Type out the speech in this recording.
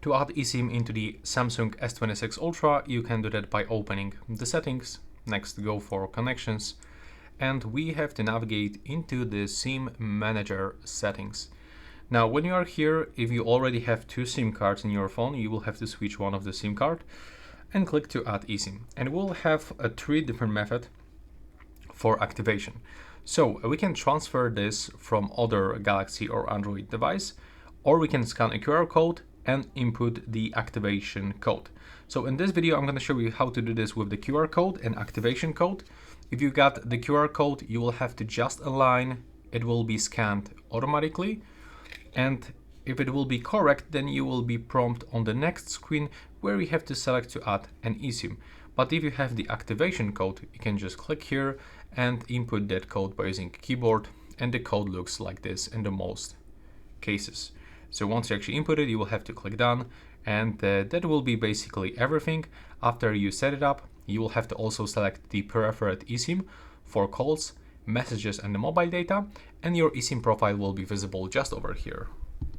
To add eSIM into the Samsung S26 Ultra, you can do that by opening the settings, next go for connections, and we have to navigate into the SIM manager settings. Now, when you are here, if you already have two SIM cards in your phone, you will have to switch one of the SIM card and click to add eSIM. And we'll have three different methods for activation. So we can transfer this from other Galaxy or Android device, or we can scan a QR code and input the activation code. So in this video, I'm going to show you how to do this with the QR code and activation code. If you got the QR code, you will have to just align. It will be scanned automatically. And if it will be correct, then you will be prompted on the next screen where you have to select to add an eSIM. But if you have the activation code, you can just click here and input that code by using keyboard. And the code looks like this in the most cases. So once you actually input it, you will have to click done, and that will be basically everything. After you set it up, you will have to also select the preferred eSIM for calls, messages and the mobile data, and your eSIM profile will be visible just over here.